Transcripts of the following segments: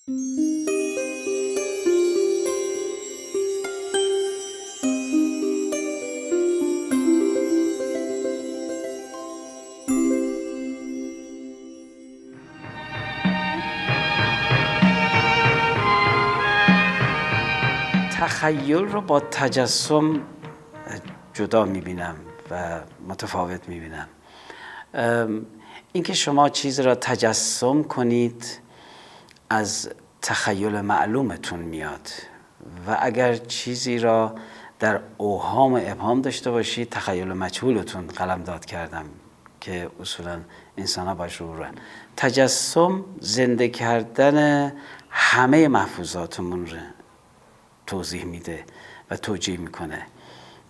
تخیل رو با تجسم جدا میبینم و متفاوت میبینم. اینکه شما چیز را تجسم کنید از تخیل معلومتون میاد و اگر چیزی را در اوهام و ابهام داشته باشید تخیل مجهولتون قلمداد کردم که اصولا انسان ها باش رو رن. تجسم زنده کردن همه محفوظاتمون رو توضیح میده و توجیه میکنه.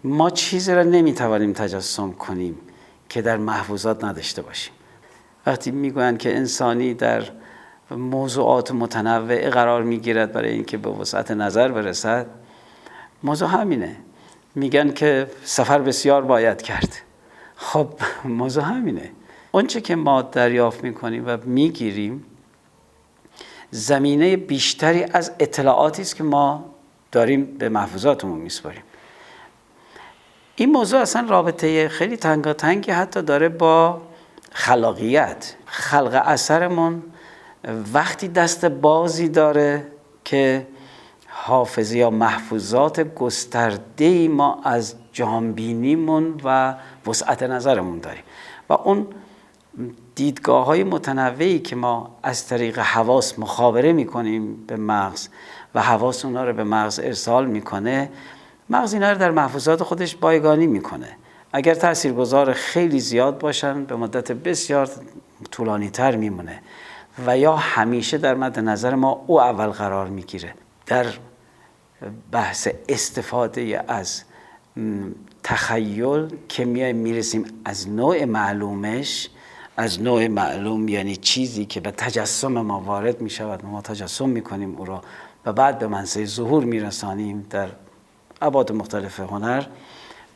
ما چیزی را نمیتوانیم تجسم کنیم که در محفوظات نداشته باشیم. وقتی میگویند که انسانی در موضوعات متنوع قرار میگیرد برای اینکه به وسعت نظر برسد، موضوع همینه. میگن که سفر بسیار باید کرد. خب موضوع همینه. اونچه که ما دریافت میکنیم و میگیریم زمینه بیشتری از اطلاعاتی است که ما داریم به محفوظاتمون میسپاریم. این موضوع اصلا رابطه خیلی تنگاتنگی حتی داره با خلاقیت. خلق اثرمون وقتی دست بازی داره که حافظه یا محفوظات گسترده‌ای ما از جهانبینیمون و وسعت نظرمون داریم و اون دیدگاه‌های متنوعی که ما از طریق حواس مخابره می‌کنیم به مغز و حواس اونا رو به مغز ارسال می‌کنه، مغز اینا رو در محفوظات خودش بایگانی می‌کنه. اگر تاثیرگذار خیلی زیاد باشن به مدت بسیار طولانی تر میمونه و یا همیشه در مد نظر ما او اول قرار میگیره. در بحث استفاده از تخیل که میرسیم از نوع معلومش، از نوع معلوم یعنی چیزی که به تجسم ما وارد میشود، ما تجسم میکنیم او را و بعد به منصه ظهور میرسانیم در ابعاد مختلف هنر،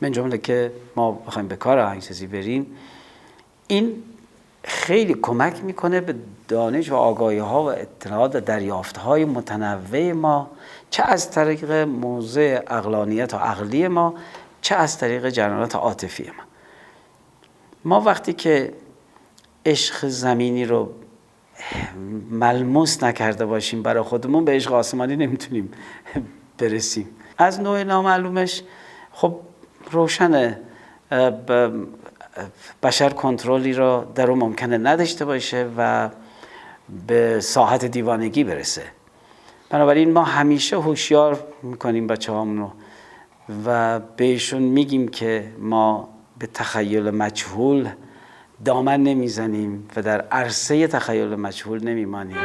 من جمله که ما بخوایم به کار آهنگسازی بریم. این خیلی کمک میکنه به دانش و آگاهی ها و اطلاعات و دریافت های متنوع ما، چه از طریق موضع عقلانیت و عقلی ما، چه از طریق جریانات عاطفی ما. ما وقتی که عشق زمینی رو ملموس نکرده باشیم برای خودمون، به عشق آسمانی نمیتونیم برسیم. از نوع نامعلومش خب روشنه بشر کنترلی را در اون ممکنه نداشته باشه و به ساحت دیوانگی برسه. بنابراین ما همیشه هوشیار میکنیم بچه‌هامون رو و بهشون میگیم که ما به تخیل مجهول دامن نمیزنیم و در عرصه تخیل مجهول نمیمانیم.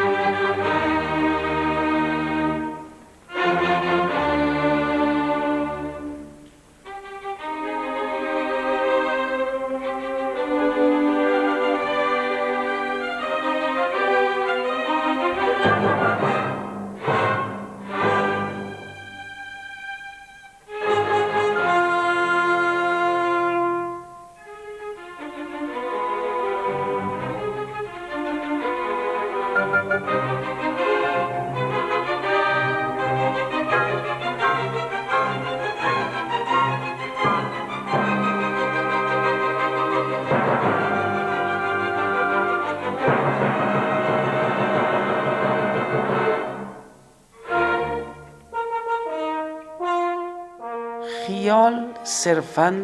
خیال صرفاً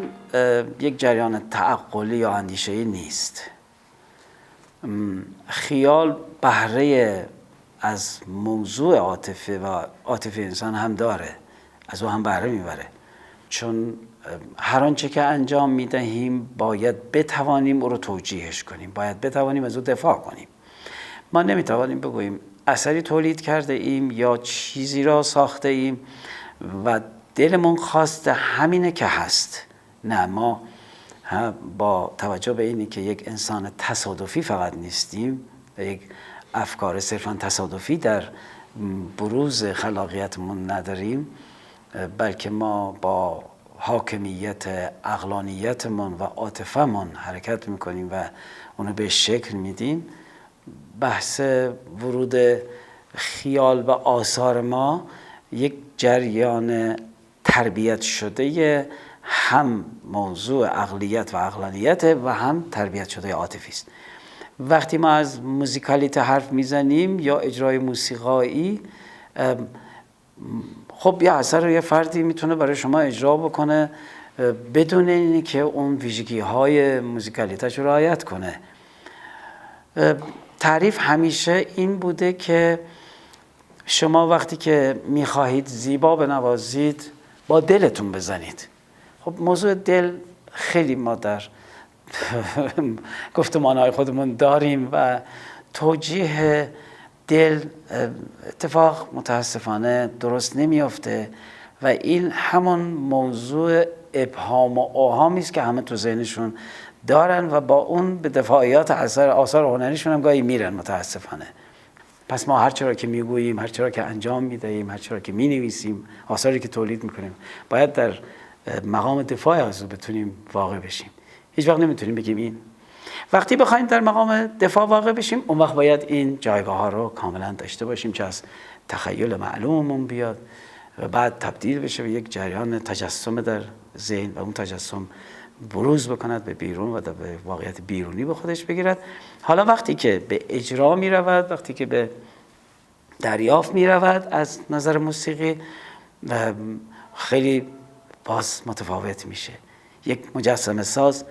یک جریان تعقلی یا اندیشه‌ای نیست. خیال بهره از موضوع عاطفه و عاطفه انسان هم داره، از او هم بهره میبره، چون هر آنچه که انجام میدهیم باید بتوانیم او رو توجیهش کنیم، باید بتوانیم از او دفاع کنیم. ما نمیتوانیم بگوییم اثری تولید کرده ایم یا چیزی را ساخته ایم و دلمون خواسته همینه که هست. نه، ما با توجه به اینی که یک انسان تصادفی فقط نیستیم و یک افکار صرفاً تصادفی در بروز خلاقیتمون نداریم، بلکه ما با حاکمیت عقلانیتمون و عاطفه‌مون حرکت میکنیم و اونو به شکل میدیم. بحث ورود خیال و آثار ما یک جریان تربیت شده هم موضوع عقلیت و عقلانیت و هم تربیت شده عاطفی است. وقتی ما از موزیکالیته حرف میزنیم یا اجرای موسیقایی، خب یه اثر رو یه فردی میتونه برای شما اجرا بکنه بدون اینی که اون ویژگی های موزیکالیتش رو رعایت کنه. تعریف همیشه این بوده که شما وقتی که میخواهید زیبا بنوازید با دلتون بزنید. خب موضوع دل خیلی ما در گفتمانهای خودمون داریم و توجیه دل اتفاق متاسفانه درست نمیافته و این همون موضوع ابهام و اوهامی است که همه تو ذهنشون دارن و با اون به دفاعیات آثار هنریشون هم گاهی میرن متاسفانه. پس ما هر چرا که میگوییم، هر چرا که انجام میدهیم، هر چرا که مینویسیم، آثاری که تولید میکنیم، باید در مقام دفاع از اون بتونیم واقع بشیم. هیچ وقت نمیتونیم بگیم این. وقتی بخوایم در مقام دفاع واقع بشیم، اون وقت باید این جایگاه ها رو کاملا داشته باشیم، چه از تخیل معلوممون بیاد و بعد تبدیل بشه به یک جریان تجسم در ذهن و اون تجسم بروز بکند به بیرون و به واقعیت بیرونی به خودش بگیرد. حالا وقتی که به اجرا می رود، وقتی که به دریافت می رود از نظر موسیقی، خیلی باز متفاوت میشه. یک مجسمه ساز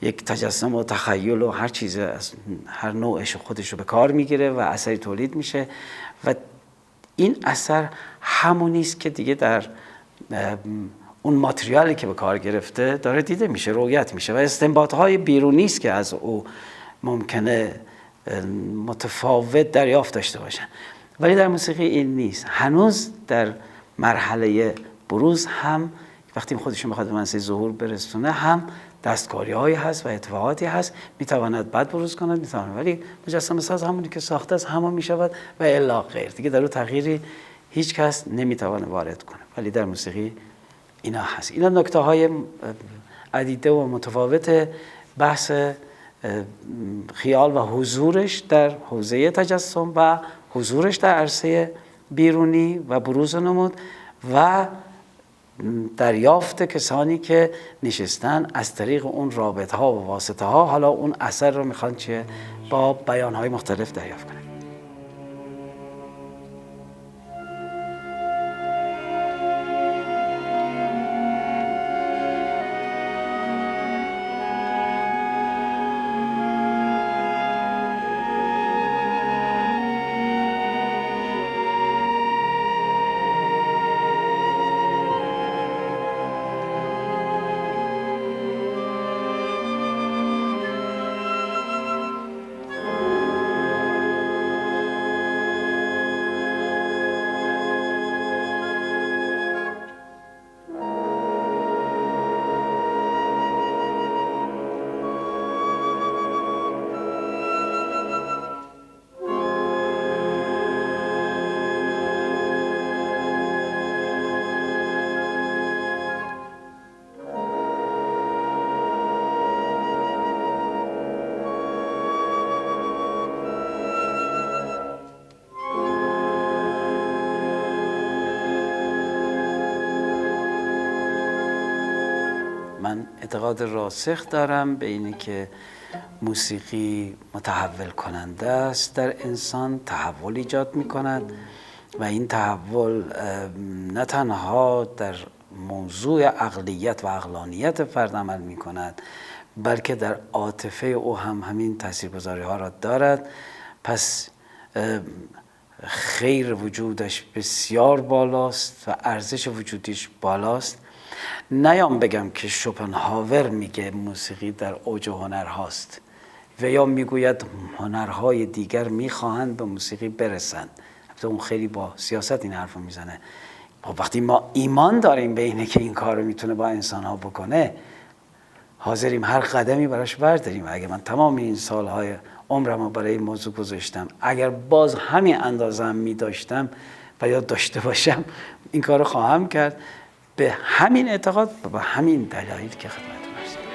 یک تجسم و تخیل و هر چیز از هر نوعش خودش رو به کار میگیره و اثری تولید میشه و این اثر همونی است که دیگه در اون ماتریالی که به کار گرفته داره دیده میشه، رؤیت میشه و استنباطهای بیرونی است که از او ممکنه متفاوت دریافت داشته باشن. ولی در موسیقی این نیست. هنوز در مرحله بروز هم وقتی خودشون بخواد به منصه ظهور برسونه هم دستکاری‌هایی هست و اتفاقاتی هست، میتواند بعد بروز کند، میتواند، ولی مجسمه ساز همونی که ساخته است همون میشود و الا غیر، دیگه در اون تغییری هیچ کس نمیتواند وارد کنه. ولی در موسیقی اینا هست. اینا نکته‌های عدیده و متفاوت بحث خیال و حضورش در حوزه تجسم و حضورش در عرصه بیرونی و بروز نمود و دریافت کسانی که نشستن از طریق اون رابطه ها و واسطه ها حالا اون اثر رو میخوان چه با بیان های مختلف دریافت کنن. من اعتقاد راسخ دارم به اینه که موسیقی متحول کننده است در انسان، تحول ایجاد می کند و این تحول نه تنها در موضوع عقلیت و عقلانیت فرد عمل می کند بلکه در عاطفه او هم همین تاثیرگذاری ها را دارد. پس خیر وجودش بسیار بالاست و ارزش وجودیش بالاست. نیام بگم که شوپنهاور میگه موسیقی در اوج هنر هاست و یا میگوید هنرهای دیگر میخواهند به موسیقی برسند. البته اون خیلی با سیاست این حرفو میزنه. وقتی ما ایمان داریم به اینه که این کار رو میتونه با انسان ها بکنه، حاضریم هر قدمی براش برداریم. اگه من تمام این سالهای عمرم رو برای این موضوع گذاشتم، اگر باز همین اندازه هم میداشتم و یا داشته باشم، این کار رو خواهم کرد به همین اعتقاد و به همین دلایل که خدمتتون عرض کردم.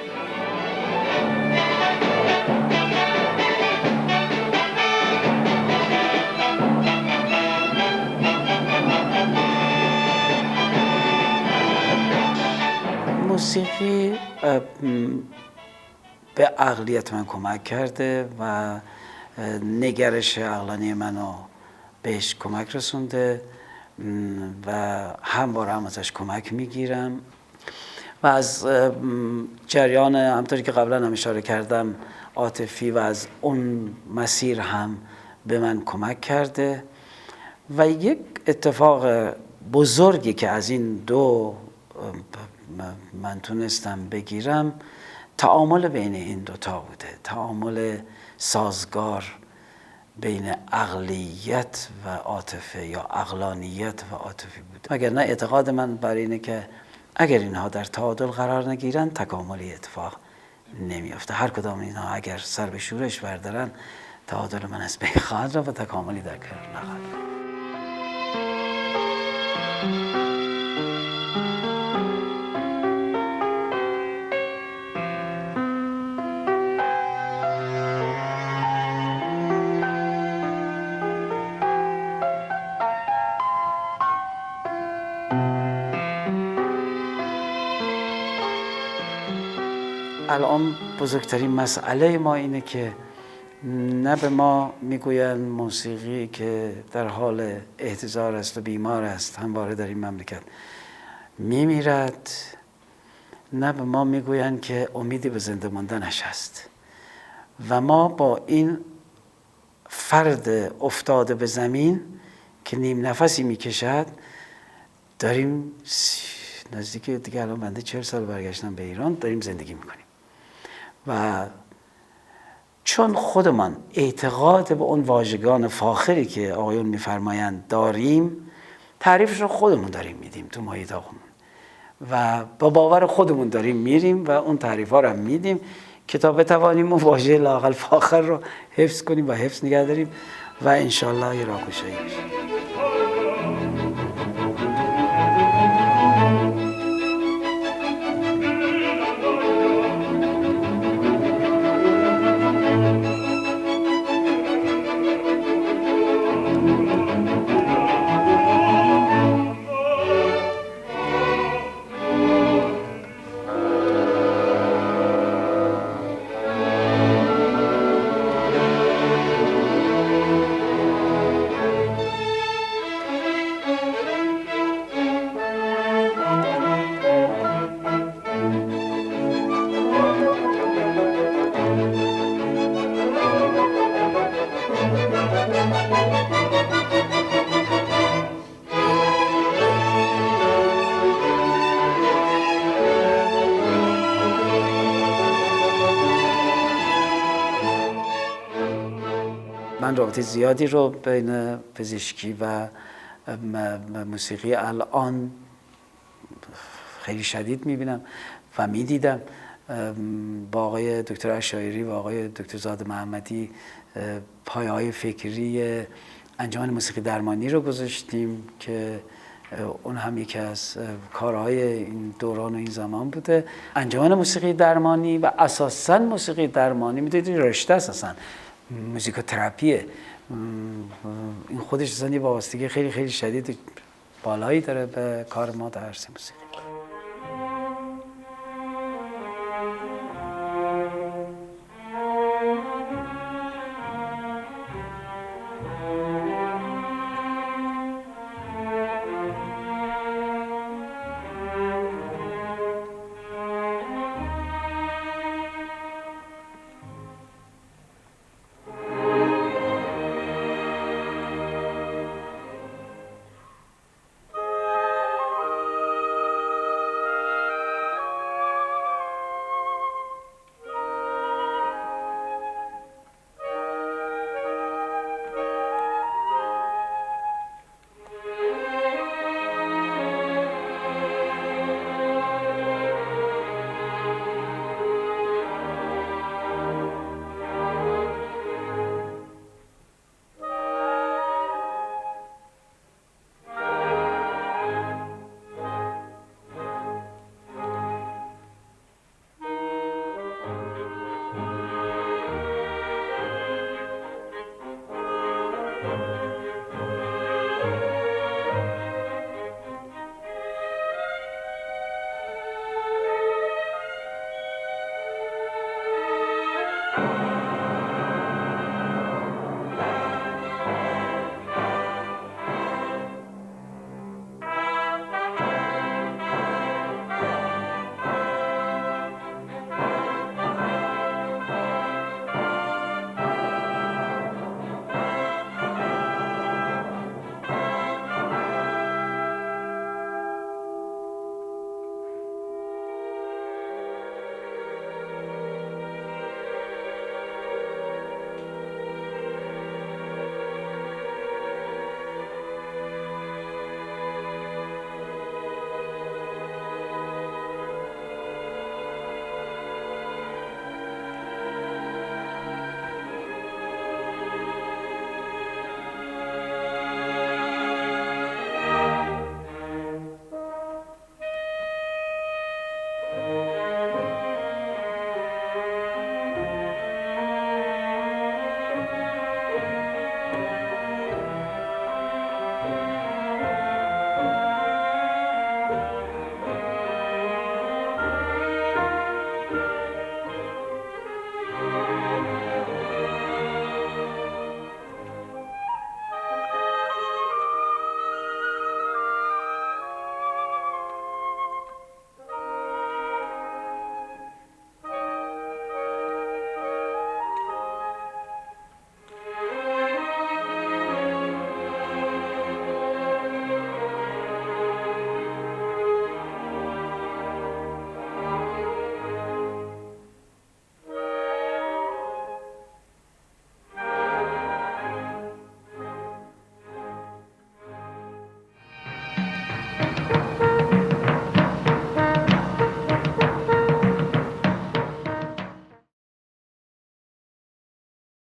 موسیقی به عقلیت من کمک کرده و نگرش عقلانی منو بهش کمک رسونده و همواره هم ازش کمک میگیرم و از جریان همطوری که قبلا هم اشاره کردم عاطفی و از اون مسیر هم به من کمک کرده و یک اتفاق بزرگی که از این دو من تونستم بگیرم تعامل بین این دوتا بوده، تعامل سازگار بین عقلیت و عاطفه یا عقلانیت و عاطفی بوده. وگرنه اعتقاد من بر اینه که اگر اینها در تعادل قرار نگیرن تکاملی اتفاق نمیافته. هر کدام اینها اگر سر به شورش بردارن تعادل من از بین خواهد رفت و تکاملی در کار نخواهد. الان بزرگترین مسئله ما اینه که نه به ما میگویند موسیقی که در حال احتضار است و بیمار است همواره در این مملکت میمیرد، نه به ما میگویند که امیدی به زنده ماندنش هست و ما با این فرد افتاده به زمین که نیم نفسی میکشد داریم نزدیک دیگه الان بنده 40 سال برگشتم به ایران داریم زندگی میکنیم و چون خودمان اعتقاد به اون واژگان فاخری که آقایون میفرمایند داریم، تعریفش رو خودمون داریم میدیم تو مایداغمون و با باور خودمون داریم میریم و اون تعریف ها رو هم میدیم که تا بتوانیم اون واژه لااقل فاخر رو حفظ کنیم و حفظ نگه داریم و انشالله یه راهگشایی بشه. من رابطه زیادی رو بین پزشکی و موسیقی الان خیلی شدید میبینم و میدیدم. با آقای دکتر عشایری و آقای دکتر زاد محمدی پایه‌های فکری انجمن موسیقی درمانی رو گذاشتیم که اون هم یکی از کارهای این دوران و این زمان بوده. انجمن موسیقی درمانی و اساساً موسیقی درمانی میدونید رشته اساساً موزیکوتراپیه، این خودش اصلا یه وابستگی خیلی خیلی شدید بالایی داره به کار ما در عرصه موسیقی.